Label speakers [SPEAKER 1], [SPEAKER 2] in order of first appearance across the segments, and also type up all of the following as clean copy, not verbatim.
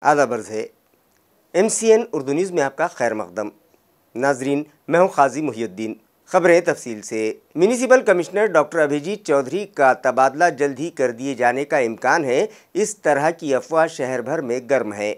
[SPEAKER 1] آداب عرض ہے MCN اردو نیوز میں آپ کا خیر مقدم۔ ناظرین، میں ہوں قاضی محی الدین۔ خبریں تفصیل سے۔ Municipal commissioner doctor Abhijit Chaudhary کا تبادلہ جلد ہی کر دیے جانے کا امکان ہے، اس طرح کی افواہ شہر بھر میں گرم ہے۔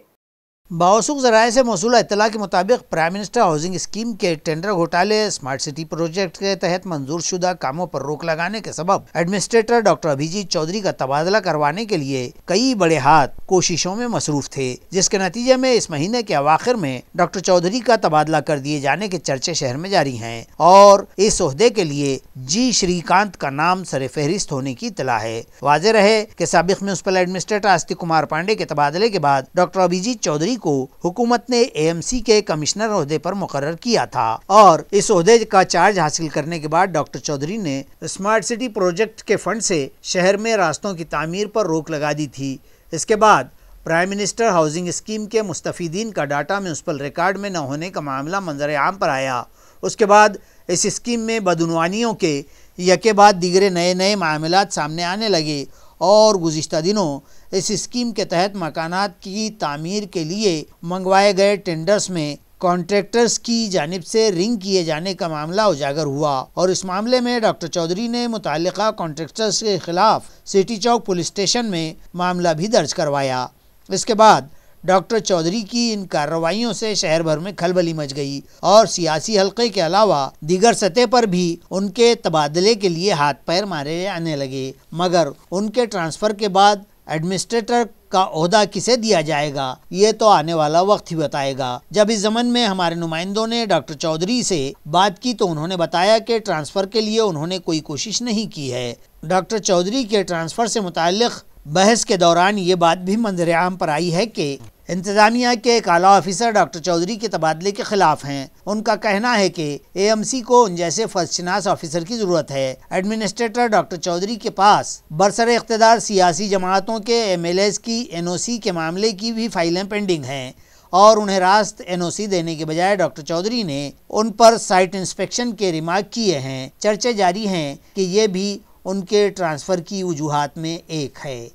[SPEAKER 2] باوثوق ذرائع سے موصولہ اطلاع کے مطابق پرائم منسٹر ہاؤسنگ اسکیم کے ٹینڈر گھوٹالے اسمارٹ سٹی پروجیکٹ کے تحت منظور شدہ کاموں پر روک لگانے کے سبب ایڈمنسٹریٹر ڈاکٹر ابھیجیت چودھری کا تبادلہ کروانے کے لیے کئی بڑے ہاتھ کوششوں میں مصروف تھے، جس کے نتیجے میں اس مہینے کے اواخر میں ڈاکٹر چودھری کا تبادلہ کر دیے جانے کے چرچے شہر میں جاری ہیں اور اس عہدے کے لیے جی شری کانت کا نام سر فہرست ہونے کی اطلاع ہے۔ واضح رہے کہ سابق میونسپل ایڈمنسٹریٹر آستک کمار پانڈے کے تبادلے کے بعد ڈاکٹر ابھیجیت چودھری کو حکومت نے AMC کے کمشنر عہدے پر مقرر کیا تھا اور اس عہدے کا چارج حاصل کرنے کے بعد ڈاکٹر چودھری نے اسمارٹ سٹی پروجیکٹ کے فنڈ سے شہر میں راستوں کی تعمیر پر روک لگا دی تھی۔ اس کے بعد پرائم منسٹر ہاؤسنگ اسکیم کے مستفیدین کا ڈاٹا میونسپل ریکارڈ میں نہ ہونے کا معاملہ منظر عام پر آیا۔ اس کے بعد اس اسکیم میں بدعنوانیوں کے یکے بعد دیگر نئے معاملات سامنے آنے لگے اور گزشتہ دنوں اس اسکیم کے تحت مکانات کی تعمیر کے لیے منگوائے گئے ٹینڈرز میں کانٹریکٹرز کی جانب سے رنگ کیے جانے کا معاملہ اجاگر ہوا اور اس معاملے میں ڈاکٹر چودھری نے متعلقہ کانٹریکٹرز کے خلاف سٹی چوک پولیس اسٹیشن میں معاملہ بھی درج کروایا۔ اس کے بعد ڈاکٹر چودھری کی ان کارروائیوں سے شہر بھر میں کھلبلی مچ گئی اور سیاسی حلقے کے علاوہ دیگر سطح پر بھی ان کے تبادلے کے لیے ہاتھ پیر مارے آنے لگے، مگر ان کے ٹرانسفر کے بعد ایڈمنسٹریٹر کا عہدہ کسے دیا جائے گا یہ تو آنے والا وقت ہی بتائے گا۔ جب اس ضمن میں ہمارے نمائندوں نے ڈاکٹر چودھری سے بات کی تو انہوں نے بتایا کہ ٹرانسفر کے لیے انہوں نے کوئی کوشش نہیں کی ہے۔ ڈاکٹر چودھری کے ٹرانسفر سے متعلق بحث کے دوران یہ بات بھی منظر عام پر آئی ہے کہ انتظامیہ کے ایک اعلیٰ آفیسر ڈاکٹر چودھری کے تبادلے کے خلاف ہیں۔ ان کا کہنا ہے کہ AMC کو ان جیسے فرض شناس آفیسر کی ضرورت ہے۔ ایڈمنسٹریٹر ڈاکٹر چودھری کے پاس برسر اقتدار سیاسی جماعتوں کے MLAs کی NOC کے معاملے کی بھی فائلیں پینڈنگ ہیں اور انہیں راست NOC دینے کے بجائے ڈاکٹر چودھری نے ان پر سائٹ انسپیکشن کے ریمارک کیے ہیں۔ چرچے جاری ہیں کہ یہ بھی ان کے ٹرانسفر کی وجوہات میں ایک ہے۔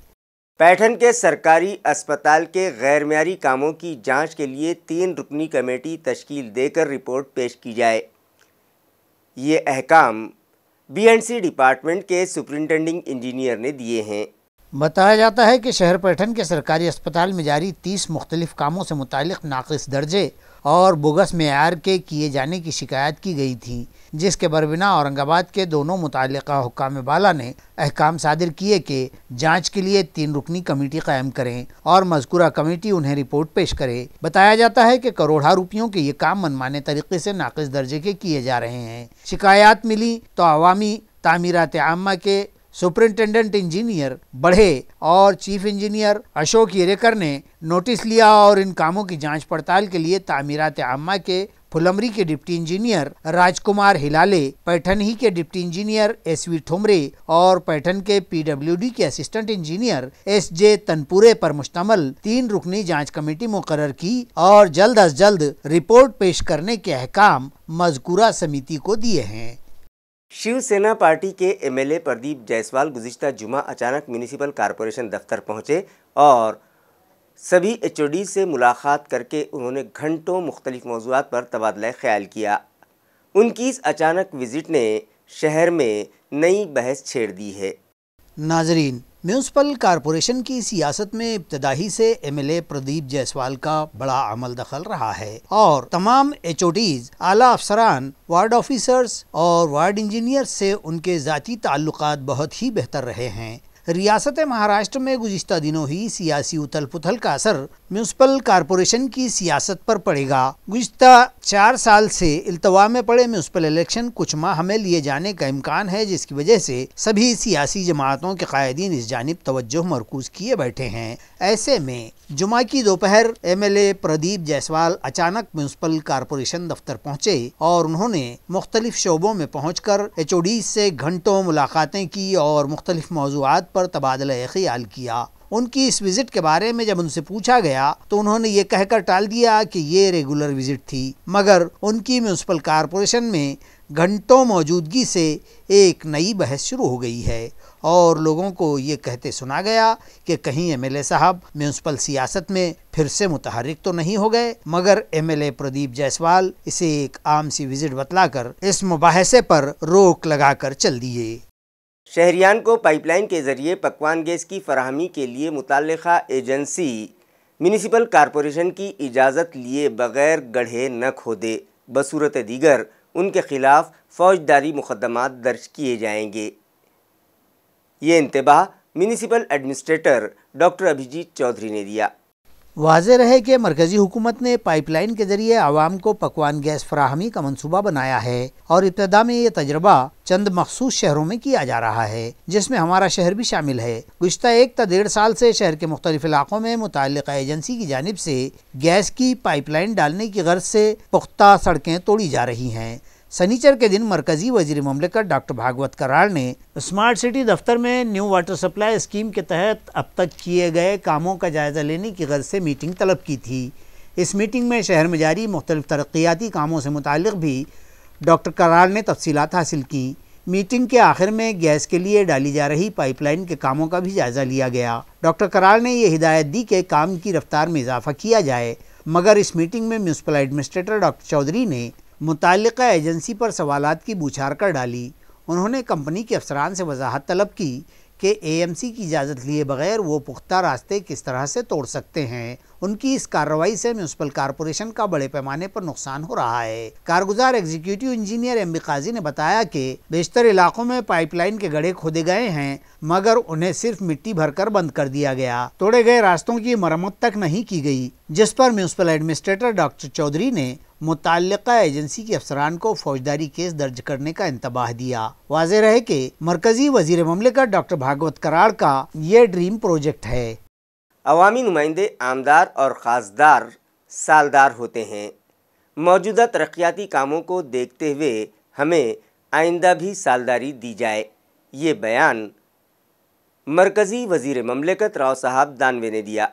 [SPEAKER 1] پیٹھن کے سرکاری اسپتال کے غیر معیاری کاموں کی جانچ کے لیے 3 رکنی کمیٹی تشکیل دے کر رپورٹ پیش کی جائے۔ یہ احکام BNC ڈپارٹمنٹ کے سپرنٹینڈنگ انجینئر نے دیے ہیں۔
[SPEAKER 2] بتایا جاتا ہے کہ شہر پیٹھن کے سرکاری اسپتال میں جاری 30 مختلف کاموں سے متعلق ناقص درجے اور بوگس معیار کے کیے جانے کی شکایت کی گئی تھی، جس کے بربنا اورنگ آباد کے دونوں متعلقہ حکام بالا نے احکام صادر کیے کہ جانچ کے لیے 3 رکنی کمیٹی قائم کریں اور مذکورہ کمیٹی انہیں رپورٹ پیش کرے۔ بتایا جاتا ہے کہ کروڑوں روپیوں کے یہ کام منمانے طریقے سے ناقص درجے کے کیے جا رہے ہیں۔ شکایات ملی تو عوامی تعمیرات عامہ کے سپرنٹینڈنٹ انجینئر بڑھے اور چیف انجینئر اشوک یریکر نے نوٹس لیا اور ان کاموں کی جانچ پڑتال کے لیے تعمیرات عامہ کے پھلمری کے ڈپٹی انجینئر راج کمار ہلالے، پیٹھن ہی کے ڈپٹی انجینئر SV ٹھومرے اور پیٹھن کے PWD کے اسسٹنٹ انجینئر SJ تنپورے پر مشتمل 3 رکنی جانچ کمیٹی مقرر کی اور جلد از جلد رپورٹ پیش کرنے کے احکام مذکورہ سمیتی کو دیے ہیں۔
[SPEAKER 1] شیو سینا پارٹی کے MLA پردیپ جیسوال گزشتہ جمعہ اچانک میونسپل کارپوریشن دفتر پہنچے اور سبھی HOD سے ملاقات کر کے انہوں نے گھنٹوں مختلف موضوعات پر تبادلہ خیال کیا۔ ان کی اس اچانک وزٹ نے شہر میں نئی بحث چھیڑ دی ہے۔
[SPEAKER 2] ناظرین، میونسپل کارپوریشن کی سیاست میں ابتدائی سے MLA پردیپ جیسوال کا بڑا عمل دخل رہا ہے اور تمام HODs، اعلیٰ افسران، وارڈ آفیسرز اور وارڈ انجینئر سے ان کے ذاتی تعلقات بہت ہی بہتر رہے ہیں۔ ریاست مہاراشٹر میں گزشتہ دنوں ہی سیاسی اتھل پتھل کا اثر میونسپل کارپوریشن کی سیاست پر پڑے گا۔ گزشتہ 4 سال سے التوا میں پڑے میونسپل الیکشن کچھ ماہ میں لیے جانے کا امکان ہے، جس کی وجہ سے سبھی سیاسی جماعتوں کے قائدین اس جانب توجہ مرکوز کیے بیٹھے ہیں۔ ایسے میں جمعہ کی دوپہر MLA پردیپ جیسوال اچانک میونسپل کارپوریشن دفتر پہنچے اور انہوں نے مختلف شعبوں میں پہنچ کر HODs سے گھنٹوں ملاقاتیں کی اور مختلف موضوعات پر تبادلہ خیال کیا۔ ان کی اس وزٹ کے بارے میں جب ان سے پوچھا گیا تو انہوں نے یہ کہہ کر ٹال دیا کہ یہ ریگولر وزٹ تھی، مگر ان کی میونسپل کارپوریشن میں گھنٹوں موجودگی سے ایک نئی بحث شروع ہو گئی ہے اور لوگوں کو یہ کہتے سنا گیا کہ کہیں ایم ایل اے صاحب میونسپل سیاست میں پھر سے متحرک تو نہیں ہو گئے، مگر M L A Pradeep Jaiswal اسے ایک عام سی وزٹ بتلا کر اس مباحثے پر روک لگا کر چل دیے۔
[SPEAKER 1] شہریان کو پائپ لائن کے ذریعے پکوان گیس کی فراہمی کے لیے متعلقہ ایجنسی میونسپل کارپوریشن کی اجازت لیے بغیر گڑھے نہ کھودے، بصورت دیگر ان کے خلاف فوجداری مقدمات درج کیے جائیں گے۔ یہ انتباہ municipal administrator doctor Abhijit Chaudhary نے دیا۔
[SPEAKER 2] واضح رہے کہ مرکزی حکومت نے پائپ لائن کے ذریعے عوام کو پکوان گیس فراہمی کا منصوبہ بنایا ہے اور ابتدا میں یہ تجربہ چند مخصوص شہروں میں کیا جا رہا ہے، جس میں ہمارا شہر بھی شامل ہے۔ گزشتہ 1 تا 1.5 سال سے شہر کے مختلف علاقوں میں متعلقہ ایجنسی کی جانب سے گیس کی پائپ لائن ڈالنے کی غرض سے پختہ سڑکیں توڑی جا رہی ہیں۔ سنیچر کے دن مرکزی وزیر مملکت ڈاکٹر بھاگوت کراڑ نے اسمارٹ سٹی دفتر میں نیو واٹر سپلائی اسکیم کے تحت اب تک کیے گئے کاموں کا جائزہ لینے کی غرض سے میٹنگ طلب کی تھی۔ اس میٹنگ میں شہر میں جاری مختلف ترقیاتی کاموں سے متعلق بھی ڈاکٹر کراڑ نے تفصیلات حاصل کی۔ میٹنگ کے آخر میں گیس کے لیے ڈالی جا رہی پائپ لائن کے کاموں کا بھی جائزہ لیا گیا۔ ڈاکٹر کراڑ نے یہ ہدایت دی کہ کام کی رفتار میں اضافہ کیا جائے، مگر اس میٹنگ میں میونسپل ایڈمنسٹریٹر ڈاکٹر چودھری نے متعلقہ ایجنسی پر سوالات کی بوچھار کر ڈالی۔ انہوں نے کمپنی کے افسران سے وضاحت طلب کی کہ اے ایم سی کی اجازت لیے بغیر وہ پختہ راستے کس طرح سے توڑ سکتے ہیں۔ ان کی اس کارروائی سے میونسپل کارپوریشن کا بڑے پیمانے پر نقصان ہو رہا ہے۔ کارگزار ایگزیکٹو انجینئر ایم بی قاضی نے بتایا کہ بیشتر علاقوں میں پائپ لائن کے گڑھے کھودے گئے ہیں، مگر انہیں صرف مٹی بھر کر بند کر دیا گیا، توڑے گئے راستوں کی مرمت تک نہیں کی گئی، جس پر میونسپل ایڈمنسٹریٹر ڈاکٹر چودھری نے متعلقہ ایجنسی کے افسران کو فوجداری کیس درج کرنے کا انتباہ دیا۔ واضح رہے کہ مرکزی وزیر مملکت ڈاکٹر بھاگوت کراڑ کا یہ ڈریم پروجیکٹ ہے۔
[SPEAKER 1] عوامی نمائندے عامدار اور خاصدار سالدار ہوتے ہیں۔ موجودہ ترقیاتی کاموں کو دیکھتے ہوئے ہمیں آئندہ بھی سالداری دی جائے، یہ بیان مرکزی وزیر مملکت راؤ صاحب دانوے نے دیا۔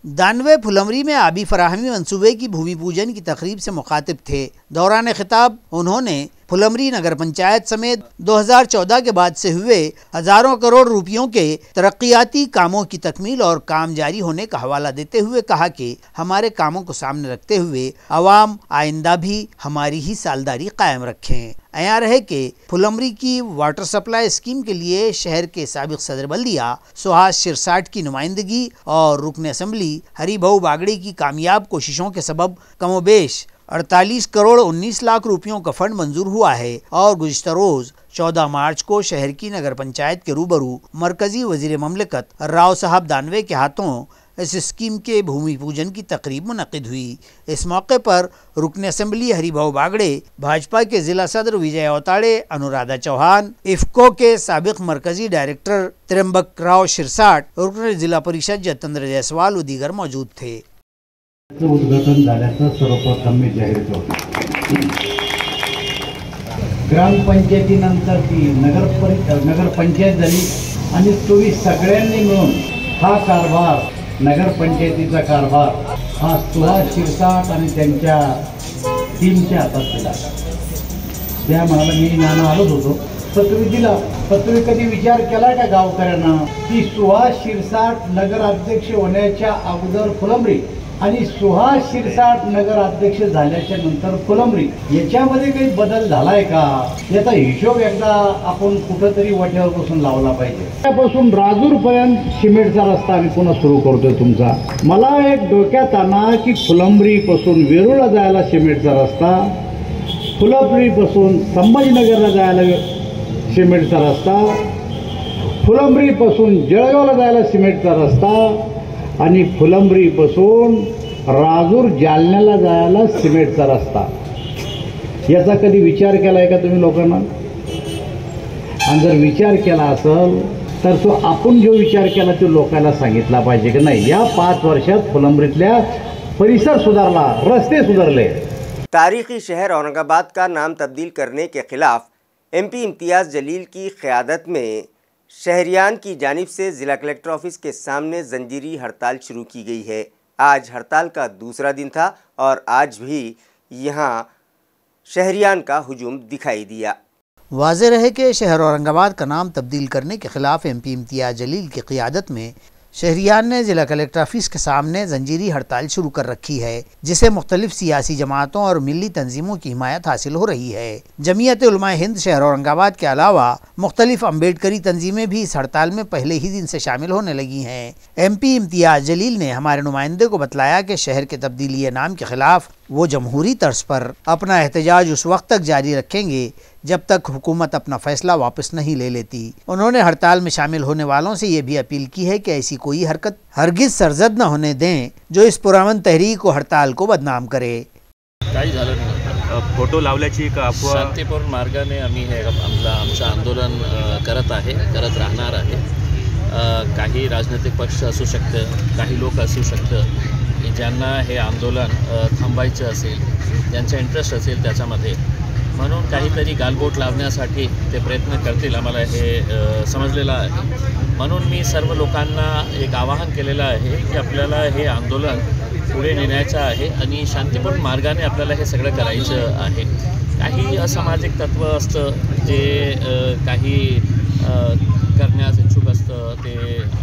[SPEAKER 2] دانوے پھلمری میں آبی فراہمی منصوبے کی بھومی پوجن کی تقریب سے مخاطب تھے۔ دوران خطاب انہوں نے پھلمری نگر پنچایت سمیت 2014 کے بعد سے ہوئے ہزاروں کروڑ روپیوں کے ترقیاتی کاموں کی تکمیل اور کام جاری ہونے کا حوالہ دیتے ہوئے کہا کہ ہمارے کاموں کو سامنے رکھتے ہوئے عوام آئندہ بھی ہماری ہی سالداری قائم رکھیں۔ عیاں رہے کہ پھلمری کی واٹر سپلائی اسکیم کے لیے شہر کے سابق صدر بلدیہ سہاس شرساٹ کی نمائندگی اور رکن اسمبلی ہری بھاؤ باگڑی کی کامیاب کوششوں کے سبب کم و بیش 48 کروڑ 19 لاکھ روپیوں کا فنڈ منظور ہوا ہے اور گزشتہ روز 14 مارچ کو شہر کی نگر پنچایت کے روبرو مرکزی وزیر مملکت راؤ صاحب دانوے کے ہاتھوں اس اسکیم کے بھومی پوجن کی تقریب منعقد ہوئی۔ اس موقع پر رکن اسمبلی ہری بھاؤ باگڑے، بھاجپا کے ضلع صدر وجے اوتاڑے، انورادھا چوہان، افکو کے سابق مرکزی ڈائریکٹر ترمبک راؤ شرساٹ، رکن ضلع پریشد جتندر جیسوال و دیگر موجود تھے۔
[SPEAKER 3] उद्घाटन झाल्याचं सर्वप्रथम मी जाहीर करतो। ग्रामपंचायतीनंतर ती नगरपंचायत झाली आणि तुम्ही सगळ्यांनी मिळून हा कारभार, नगरपंचायतीचा कारभार हा सुहास शिरसाट आणि त्यांच्या टीमच्या हातात दिला। त्या म्हणाला मी नाना आलोच होतो, तर तुम्ही दिला, पण तुम्ही कधी विचार केला का गावकऱ्यांना की सुहास शिरसाट नगराध्यक्ष होण्याच्या अगोदर फुलंब्री आणि सुहास शिरसाट नगराध्यक्ष झाल्याच्या नंतर फुलंब्री याच्यामध्ये काही बदल झालाय का, याचा हिशोब एकदा आपण कुठंतरी वाट्यावर बसून लावला पाहिजे। त्यापासून राजूर पर्यंत सिमेंटचा रस्ता आम्ही पुन्हा सुरू करतोय तुमचा। मला एक डोक्यात आणा की फुलंब्री पासून वेरूळला जायला सिमेंटचा रस्ता, फुलंब्री पासून संभाजीनगरला जायला सिमेंटचा रस्ता, फुलंब्री पासून जळगावला जायला सिमेंटचा रस्ता आणि फुलंब्री पासून राजूर जालन्याला जायला सिमेंटचा रस्ता। याचा कधी विचार केलाय का तुम्ही लोकांना? आणि जर विचार केला असेल तर तो आपण जो विचार केला तो लोकांना सांगितला पाहिजे की नाही या 5 वर्षात फुलंब्रीतल्या परिसर सुधारला, रस्ते सुधारले।
[SPEAKER 1] तारीखी शहर औरंगाबाद का नाम तब्दील करने के खिलाफ MP इम्तियाज़ जलील की क़यादत में शहरियान की जानिब से ज़िला कलेक्टर ऑफिस के सामने जंजीरी हड़ताल शुरू की गई है। आज हड़ताल का दूसरा दिन था और आज भी यहाँ शहरियान का हुजूम दिखाई दिया।
[SPEAKER 2] वाज़ेह रहे कि शहर औरंगाबाद का नाम तब्दील करने के खिलाफ MP इम्तियाज़ जलील की क़ियादत में शहरियान ने ज़िला कलेक्टर ऑफिस के सामने जंजीरी हड़ताल शुरू कर रखी है, जिसे मुख्तलिफ सियासी जमातों और मिली तंजीमों की हिमायत हासिल हो रही है। जमीयत उलमा हिंद शहर औरंगाबाद के अलावा मुख्तलिफ अम्बेडकरी तंजीमें भी इस हड़ताल में पहले ही दिन से शामिल होने लगी हैं। MP इम्तियाज़ जलील ने हमारे नुमाइंदे को बतलाया कि शहर के तब्दीली नाम के खिलाफ वो जमहूरी तर्ज पर अपना एहतजाज उस वक्त तक जारी रखेंगे जब तक हुकूमत अपना फैसला वापस नहीं ले लेती। उन्होंने हड़ताल में शामिल होने वालों से ये भी अपील की है कि ऐसी कोई हरकत हरगिज सरजद न होने दें जो इस पुरअमन तहरीक व हड़ताल को बदनाम करे।
[SPEAKER 4] काही झालं नाही,
[SPEAKER 5] फोटो लावल्याची एक अफवा
[SPEAKER 4] शांतीपूर्ण मार्गाने आम्ही हे आमचं आंदोलन करत राहणार आहे। काही राजनैतिक पक्ष असू शकतं, काही लोक असू शकतं की ज्यांना हे आंदोलन थांबायचं असेल, ज्यांचा इंटरेस्ट असेल त्याच्यामध्ये, म्हणून काहीतरी गालबोट लावण्यासाठी ते प्रयत्न करतील, आम्हाला हे समजलेलं आहे। म्हणून मी सर्व लोकांना एक आवाहन केलेलं आहे की आपल्याला हे आंदोलन पुढे नेण्याचं आहे आणि शांतीपूर्ण मार्गाने आपल्याला हे सगळं करायचं आहे। काही असामाजिक तत्व असतं जे काही करण्यास इच्छुक असतं, ते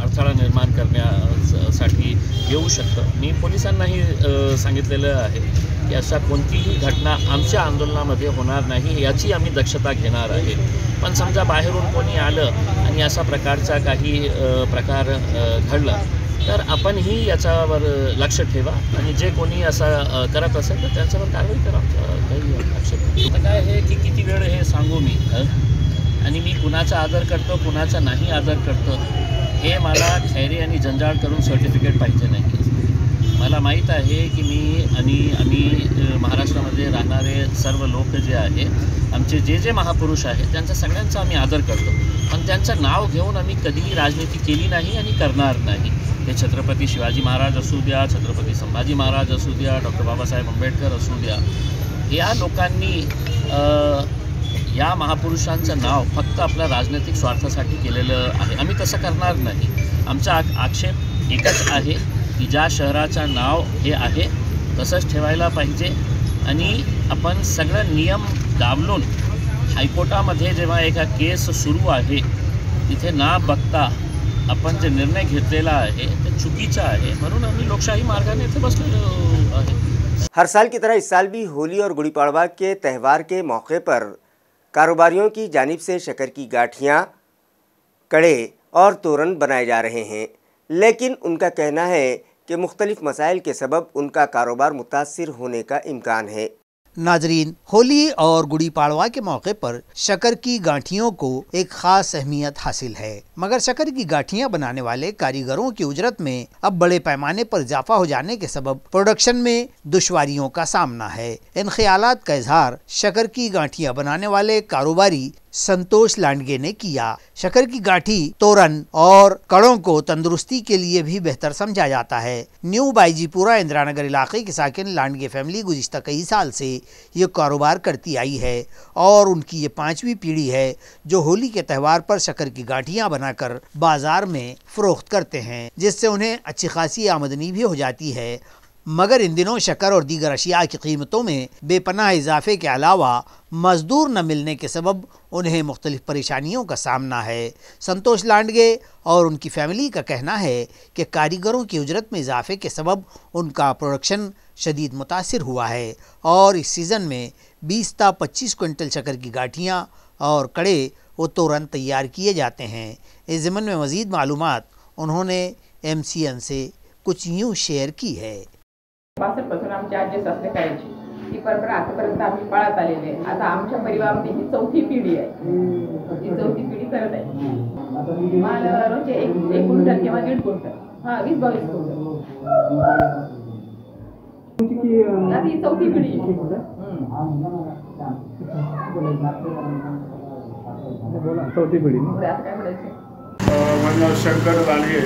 [SPEAKER 4] अडथळा निर्माण करण्यासाठी येऊ शकतं। मी पोलिसांनाही सांगितलेलं आहे की अशा कोणतीही घटना आमच्या आंदोलनामध्ये होणार नाही याची आम्ही दक्षता घेणार आहे। पण समजा बाहेरून कोणी आलं आणि अशा प्रकारचा काही प्रकार घडला तर आपणही याच्यावर लक्ष ठेवा आणि जे कोणी असं करत असेल तर त्यांच्यावर कारवाई करा, काही लक्ष ठेवा। काय आहे की किती वेळ हे सांगू मी, आणि मी कुणाचा आदर करतो कुणाचा नाही आदर करतो हे मला खैरी आणि जंजाळ करून सर्टिफिकेट पाहिजे नाही। मला माहीत आहे की मी आणि आम्ही महाराष्ट्रामध्ये राहणारे सर्व लोक जे आहे, आमचे जे महापुरुष आहेत त्यांचा सगळ्यांचा आम्ही आदर करतो, पण त्यांचं नाव घेऊन आम्ही कधीही राजनीती केली नाही आणि करणार नाही। ते छत्रपती शिवाजी महाराज असू द्या, छत्रपती संभाजी महाराज असू द्या, डॉक्टर बाबासाहेब आंबेडकर असू द्या, या लोकांनी या महापुरुषांचं नाव फक्त आपल्या राजनैतिक स्वार्थासाठी केलेलं आहे। आम्ही तसं करणार नाही। आमचा आक्षेप एकच आहे की ज्या शहराचं नाव हे आहे तसंच ठेवायला पाहिजे आणि आपण सगळं नियम डावलून हायकोर्टामध्ये जेव्हा एका केस सुरू आहे तिथे ना बघता अपन जो निर्णय घेतलेला आहे ते चुकीचा आहे, म्हणून आम्ही लोकशाही मार्गाने इथे बसलेलो आहे।
[SPEAKER 1] हर साल की तरह इस साल भी होली और गुड़ी पड़वा के त्यौहार के मौके पर कारोबारियों की जानिब से शक्कर की गाठियाँ, कड़े और तोरण बनाए जा रहे हैं, लेकिन उनका कहना है कि मुख्तलिफ मसाइल के सबब उनका कारोबार मुतासिर होने का इम्कान है।
[SPEAKER 2] नाजरीन, होली और गुड़ी पाड़वा के मौके पर शक्कर की गांठियों को एक खास अहमियत हासिल है, मगर शक्कर की गांठियां बनाने वाले कारीगरों की उजरत में अब बड़े पैमाने पर इजाफा हो जाने के सबब प्रोडक्शन में दुश्वारियों का सामना है। इन ख्यालात का इजहार शक्कर की गांठियां बनाने वाले कारोबारी संतोष लांडगे ने किया। शक्कर की गांठी, तोरन और कड़ों को तंदुरुस्ती के लिए भी बेहतर समझा जाता है। न्यू बाईजीपुरा इंदिरानगर इलाके की साकिन लांडगे फैमिली गुज़िश्ता कई साल से ये कारोबार करती आई है और उनकी ये 5वीं पीढ़ी है जो होली के त्यौहार पर शक्कर की गांठियाँ बनाकर बाजार में फ़रोख्त करते हैं, जिससे उन्हें अच्छी खासी आमदनी भी हो जाती है। मगर इन दिनों शक्कर और दीगर अशिया की कीमतों में बेपनाह इजाफे के अलावा मज़दूर न मिलने के सबब उन्हें मुख्तलिफ परेशानियों का सामना है। संतोष लांडगे और उनकी फैमिली का कहना है कि कारीगरों की उजरत में इजाफे के सबब उनका प्रोडक्शन शदीद मुतासिर हुआ है और इस सीज़न में 20 से 25 क्विंटल शक्कर की गाठियाँ और कड़े व तोरन तैयार किए जाते हैं। इस ज़मन में मज़ीद मालूमात उन्होंने MCN से कुछ यूँ शेयर की है।
[SPEAKER 6] 62 पासून आमची आजी सासरे करायची, ती परंपरा आतापर्यंत आम्ही पाळत आलेली आहे। आता आमच्या परिवारामध्ये ही 4थी पिढी आहे, ही 4थी पिढी करत आहे। माल रोजचे 1 क्विंटल किंवा 1.5 क्विंटल, 20-22 क्विंटल, ही 4थी पिढी आहे।
[SPEAKER 7] 4थी पिढी
[SPEAKER 6] आता काय म्हणायचं?
[SPEAKER 7] माझं नाव शंकर लांडगे,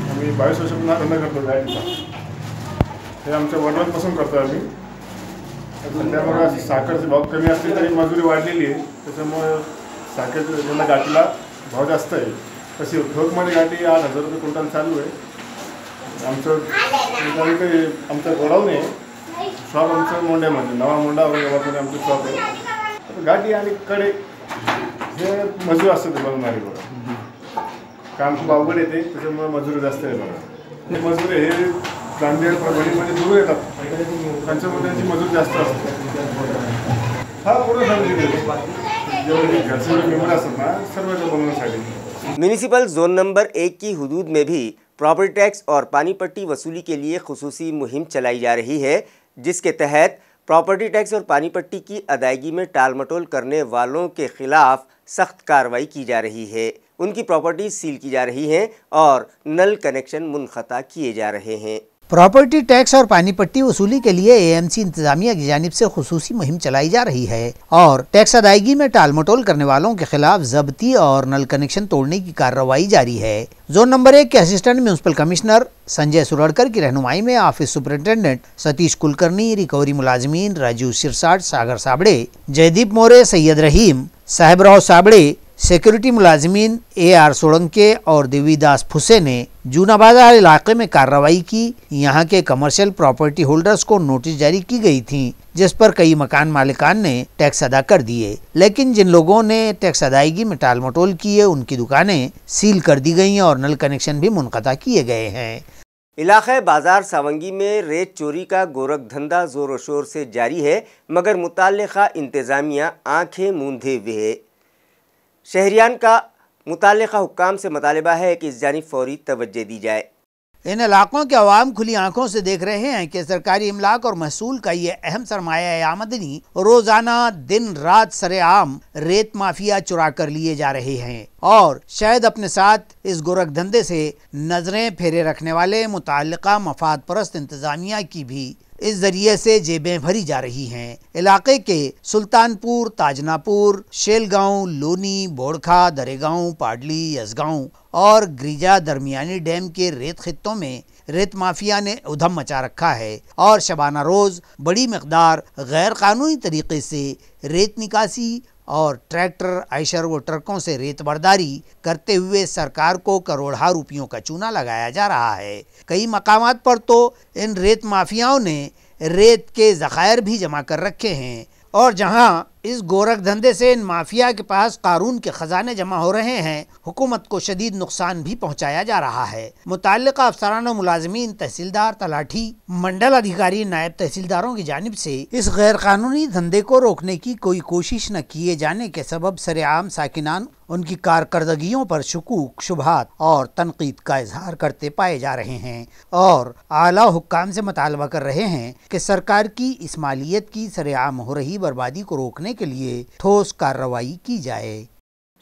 [SPEAKER 7] आम्ही 22 वर्षापासून धंदा करतो गाडीचा। हे आमच्या वडिलांपासून करतो आम्ही। सध्या बघा साखरचे भाव कमी असले तरी मजुरी वाढलेली आहे, त्याच्यामुळे साखरेच्या गाठीला भाव जास्त आहे। तशी ठोकमध्ये गाठी 8,000 रुपये क्विंटल चालू आहे. आमचं गोडाऊन आहे, शॉप आमचं मोंड्यामध्ये, नवा मोंडा औरंगाबादमध्ये आमचं शॉप आहे. गाठी आणि कडे हे मजूर असतात बनवणारी बघा, काम खूप अवघड येते, त्याच्यामुळे मजुरी जास्त आहे बघा. हे मजूर हे नांदेड परभणीमध्ये दूर येतात, त्यांच्यामध्ये त्यांची मजूर जास्त असते. हा पूर्ण जेवढे घरचे मेंबर असतात ना सर्व बनवण्यासाठी.
[SPEAKER 1] म्यूनिसिपल जोन नंबर 1 की हुदूद में भी प्रॉपर्टी टैक्स और पानी पट्टी वसूली के लिए खुसूसी मुहिम चलाई जा रही है, जिसके तहत प्रॉपर्टी टैक्स और पानी पट्टी की अदायगी में टाल मटोल करने वालों के खिलाफ सख्त कार्रवाई की जा रही है. उनकी प्रॉपर्टीज सील की जा रही हैं और नल कनेक्शन मुनक़ता किए जा रहे हैं.
[SPEAKER 2] प्रॉपर्टी टैक्स और पानी पट्टी वसूली के लिए एएमसी इंतजामिया की जानिब से खुसूसी मुहिम चलाई जा रही है और टैक्स अदायगी में टाल मटोल करने वालों के खिलाफ जब्ती और नल कनेक्शन तोड़ने की कार्रवाई जारी है. जोन नंबर 1 के assistant municipal commissioner Sanjay Suradkar की रहनुमाई में office superintendent Satish Kulkarni, recovery मुलाजमीन राजू सिरसाट, सागर साबड़े, जयदीप मोरे, सैयद रहीम, साहिबराव साबड़े, सिक्योरिटी मुलाजमीन AR सोलंके और देवीदास फुसे ने जूना बाजार इलाके में कार्रवाई की. यहाँ के कमर्शियल प्रॉपर्टी होल्डर्स को नोटिस जारी की गई थी, जिस पर कई मकान मालिकान ने टैक्स अदा कर दिए, लेकिन जिन लोगों ने टैक्स अदायगी में टाल मटोल किए उनकी दुकानें सील कर दी गई और नल कनेक्शन भी मुनक़ता किए गए हैं.
[SPEAKER 1] इलाक़े बाजार सावंगी में रेत चोरी का गोरख धंधा ज़ोर शोर से जारी है, मगर मुताल्लिक़ा इंतज़ामिया आँखें मूंधे हुए है. शहरियान का मुताल्लिक़ा हुक्काम से मुतालबा है कि इस जानिब फौरी तवज्जो दी जाए.
[SPEAKER 2] इन इलाकों के अवाम खुली आंखों से देख रहे हैं कि सरकारी इमलाक और महसूल का ये अहम सरमाया आमदनी रोजाना दिन रात सरेआम रेत माफिया चुरा कर लिए जा रहे हैं और शायद अपने साथ इस गोरख धंधे से नजरें फेरे रखने वाले मुताल्लिका मफाद परस्त इंतजामिया की भी इस जरिए से जेबें भरी जा रही हैं. इलाके के सुल्तानपुर, ताजनापुर, शेलगांव, लोनी, बोड़खा, दरेगांव, पाडली, यसगांव और ग्रीजा दरमियानी डैम के रेत खित्तों में रेत माफिया ने उधम मचा रखा है और शबाना रोज बड़ी मकदार गैर कानूनी तरीके से रेत निकासी और ट्रैक्टर, आयशर व ट्रकों से रेत बर्दारी करते हुए सरकार को करोड़ों रुपयों का चूना लगाया जा रहा है. कई मकामात पर तो इन रेत माफियाओं ने रेत के ज़खायर भी जमा कर रखे हैं और जहां इस गोरख धंधे से इन माफिया के पास कानून के खजाने जमा हो रहे हैं, हुकूमत को शदीद नुकसान भी पहुंचाया जा रहा है. मुताल्लिका अफसरान और मुलाजमीन, तहसीलदार, तलाठी, मंडल अधिकारी, नायब तहसीलदारों की जानिब से इस गैर कानूनी धंधे को रोकने की कोई कोशिश न किए जाने के सबब सरेआम साकिनान उनकी कारकर्दगियों पर शुकूक, शुबहात और तनकीद का इजहार करते पाए जा रहे हैं और आला हुक्काम से मुतालबा कर रहे हैं कि सरकार की इस मालियत की सरेआम हो रही बर्बादी को रोकने के लिए ठोस कार्रवाई की जाए.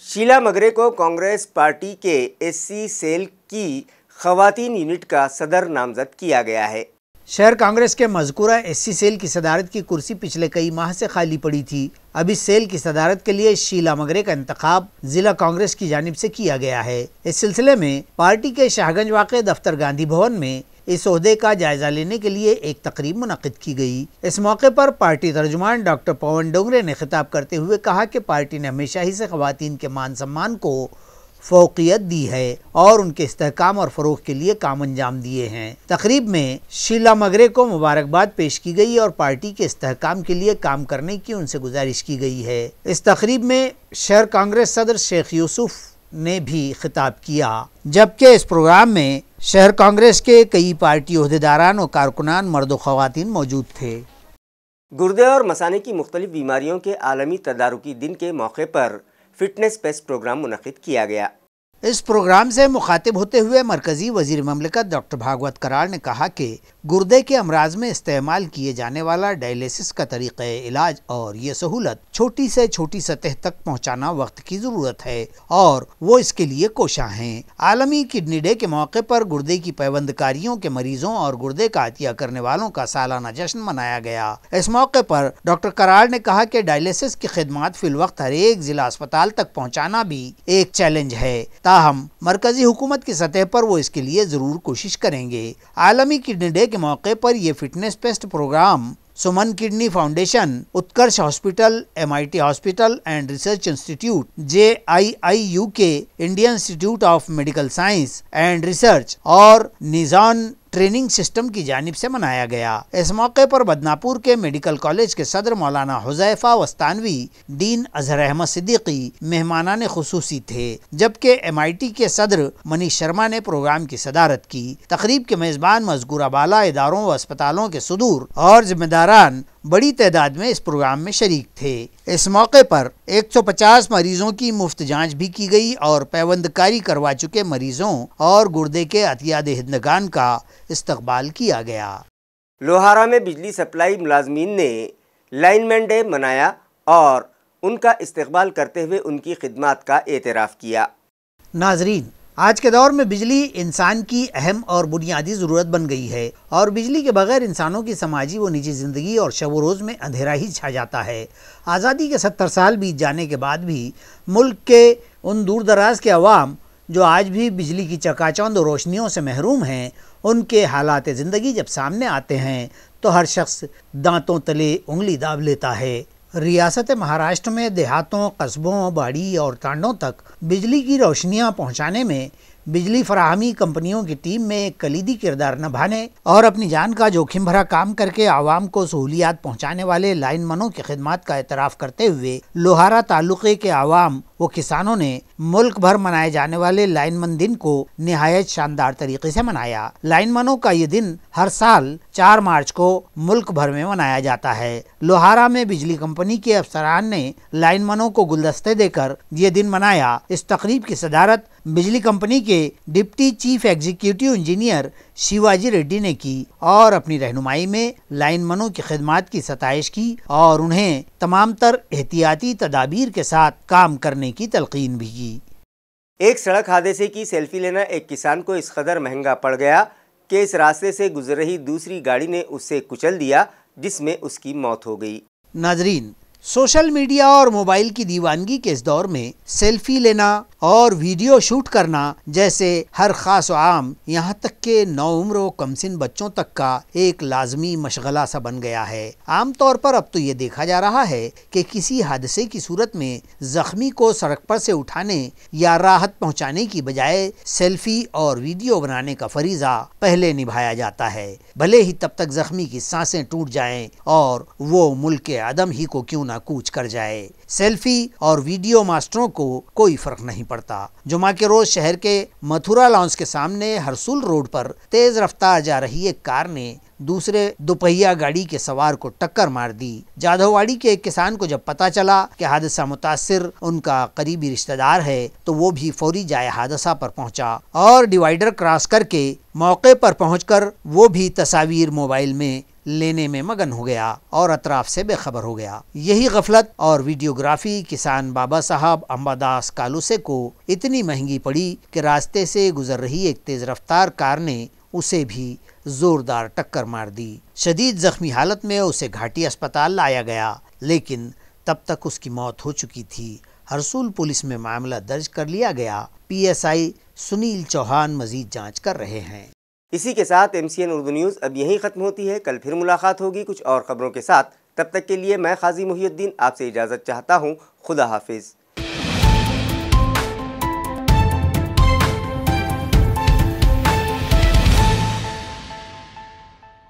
[SPEAKER 1] शीला मगरे को कांग्रेस पार्टी के SC सेल की खवातीन यूनिट का सदर नामजद किया गया है.
[SPEAKER 2] शहर कांग्रेस के मज़कूरा SC सेल की सदारत की कुर्सी पिछले कई माह से खाली पड़ी थी. अब इस सेल की सदारत के लिए शीला मगरे का इंतखाब जिला कांग्रेस की जानिब से किया गया है. इस सिलसिले में पार्टी के शाहगंज वाक़े दफ्तर गांधी भवन में इस ओहदे का जायजा लेने के लिए एक तकरीब मुनक़िद की गई. इस मौके पर पार्टी तर्जुमान डॉक्टर पवन डोंगरे ने खिताब करते हुए कहा कि पार्टी ने हमेशा ही से ख़वातीन के मान सम्मान को फ़ौक़ियत दी है और उनके इस्तेहकाम और फ़रोग़ के लिए काम अंजाम दिए हैं. तकरीब में शीला मगरे को मुबारकबाद पेश की गई और पार्टी के इस्तेहकाम के लिए काम करने की उनसे गुजारिश की गई है. इस तकरीब में शहर कांग्रेस सदर शेख यूसुफ ने भी खिताब किया, जबकि इस प्रोग्राम में शहर कांग्रेस के कई पार्टी ओहदेदारान और कारकुनान मर्द व ख़वातीन मौजूद थे.
[SPEAKER 1] गुर्दे और मसाने की मुख्तलिफ बीमारियों के आलमी तदारुकी दिन के मौके पर फिटनेस फेस्ट प्रोग्राम मुनक़िद किया गया.
[SPEAKER 2] इस प्रोग्राम से मुखातिब होते हुए मरकजी वजीर ममलिकत डॉक्टर भागवत करार ने कहा कि गुर्दे के अमराज में इस्तेमाल किए जाने वाला डायलिसिस का तरीक़ा इलाज और ये सहूलत छोटी से छोटी सतह तक पहुँचाना वक्त की ज़रूरत है और वो इसके लिए कोशां हैं. आलमी किडनी डे के मौके पर गुर्दे की पैबंदकारियों के मरीजों और गुर्दे का अतिया करने वालों का सालाना जश्न मनाया गया. इस मौके पर डॉक्टर करार ने कहा कि डायलिसिस की खिदमत फिलवक्त हर एक जिला अस्पताल तक पहुँचाना भी एक चैलेंज है, ताहम मरकजी हुकूमत की सतह पर वो इसके लिए ज़रूर कोशिश करेंगे. आलमी किडनी डे के मौके पर यह fitness fest program Suman kidney foundation, Utkarsh hospital, MIT hospital and research institute, JIIUK, Indian institute of medical science and research और निज़ान ट्रेनिंग सिस्टम की जानिब से मनाया गया। इस मौके पर बदनापुर के मेडिकल कॉलेज के सदर मौलाना हुज़ैफा वस्तानवी, डीन अजहर अहमद सिद्दीकी मेहमानाने खुसूसी थे, जबकि MIT के सदर मनीष शर्मा ने प्रोग्राम की सदारत की। तकरीब के मेज़बान मज़कूरा बाला इदारों व अस्पतालों के सदूर और जिम्मेदारान बड़ी तादाद में इस प्रोग्राम में शरीक थे। इस मौके पर 150 मरीजों की मुफ्त जांच भी की गई और पैवंदकारी करवा चुके मरीजों और गुर्दे के अतिया दहिंदगान का इस्तकबाल किया गया।
[SPEAKER 1] लोहारा में बिजली सप्लाई मुलाजमीन ने लाइनमैन डे मनाया और उनका इस्तकबाल करते हुए उनकी खिदमत का एतराफ़ किया।
[SPEAKER 2] नाजरीन, आज के दौर में बिजली इंसान की अहम और बुनियादी ज़रूरत बन गई है और बिजली के बगैर इंसानों की समाजी व निजी ज़िंदगी और शब व रोज़ में अंधेरा ही छा जाता है। आज़ादी के 70 साल बीत जाने के बाद भी मुल्क के उन दूर दराज के अवाम जो आज भी बिजली की चकाचौंध रोशनियों से महरूम हैं, उनके हालात ज़िंदगी जब सामने आते हैं तो हर शख्स दांतों तले उंगली दाब लेता है। रियासत महाराष्ट्र में देहातों, कस्बों, बाड़ी और तांडों तक बिजली की रोशनियां पहुंचाने में बिजली फराहमी कंपनियों की टीम में एक कलीदी किरदार निभाने और अपनी जान का जोखिम भरा काम करके आवाम को सहूलियात पहुंचाने वाले लाइनमनों की खिदमत का एतराफ़ करते हुए लोहारा तालुके के आवाम व किसानों ने मुल्क भर मनाए जाने वाले लाइनमन दिन को निहायत शानदार तरीके से मनाया। लाइनमनों का ये दिन हर साल 4 मार्च को मुल्क भर में मनाया जाता है। लोहारा में बिजली कंपनी के अफसरान ने लाइनमनों को गुलदस्ते देकर ये दिन मनाया। इस तकरीब की सदारत बिजली कंपनी के deputy chief executive engineer Shivaji Reddy ने की और अपनी रहनुमाई में लाइनमनों की खिदमत की सताइश की और उन्हें तमाम तर एहतियाती तदाबीर के साथ काम करने की तलकीन भी की।
[SPEAKER 1] एक सड़क हादसे की सेल्फी लेना एक किसान को इस कदर महंगा पड़ गया कि इस रास्ते से गुजर रही दूसरी गाड़ी ने उससे कुचल दिया, जिसमें उसकी मौत हो गई।
[SPEAKER 2] नाजरीन, सोशल मीडिया और मोबाइल की दीवानगी के इस दौर में सेल्फी लेना और वीडियो शूट करना जैसे हर खास व आम, यहाँ तक के नौउम्र व कमसिन बच्चों तक का एक लाजमी मशगला सा बन गया है। आम तौर पर अब तो ये देखा जा रहा है कि किसी हादसे की सूरत में जख्मी को सड़क पर से उठाने या राहत पहुँचाने की बजाय सेल्फी और वीडियो बनाने का फरीजा पहले निभाया जाता है, भले ही तब तक जख्मी की सांसें टूट जाएं और वो मुल्क के आदम ही को क्यों ना कूच कर जाए। सेल्फी और वीडियो मास्टरों को कोई फर्क नहीं पड़ता। जुमा के रोज शहर के मथुरा लॉन्च के सामने हरसूल रोड पर तेज रफ्तार जा रही एक कार ने दूसरे दोपहिया गाड़ी के सवार को टक्कर मार दी। जाधववाड़ी के एक किसान को जब पता चला कि हादसा मुतासिर उनका करीबी रिश्तेदार है तो वो भी फौरी जाए हादसा पर पहुंचा और डिवाइडर क्रॉस करके मौके पर पहुंचकर वो भी तस्वीर मोबाइल में लेने में मगन हो गया और अतराफ से बेखबर हो गया। यही गफलत और वीडियोग्राफी किसान बाबा साहब अंबादास कालूसे को इतनी महंगी पड़ी कि रास्ते से गुजर रही एक तेज रफ्तार कार ने उसे भी जोरदार टक्कर मार दी। शदीद जख्मी हालत में उसे घाटी अस्पताल लाया गया, लेकिन तब तक उसकी मौत हो चुकी थी। हरसूल पुलिस में मामला दर्ज कर लिया गया। PSI सुनील चौहान मजीद जांच कर रहे हैं।
[SPEAKER 1] इसी के साथ MCN उर्दू न्यूज़ अब यहीं ख़त्म होती है। कल फिर मुलाकात होगी कुछ और ख़बरों के साथ। तब तक के लिए मैं क़ाज़ी मुहिउद्दीन आपसे इजाज़त चाहता हूँ। खुदा हाफिज़।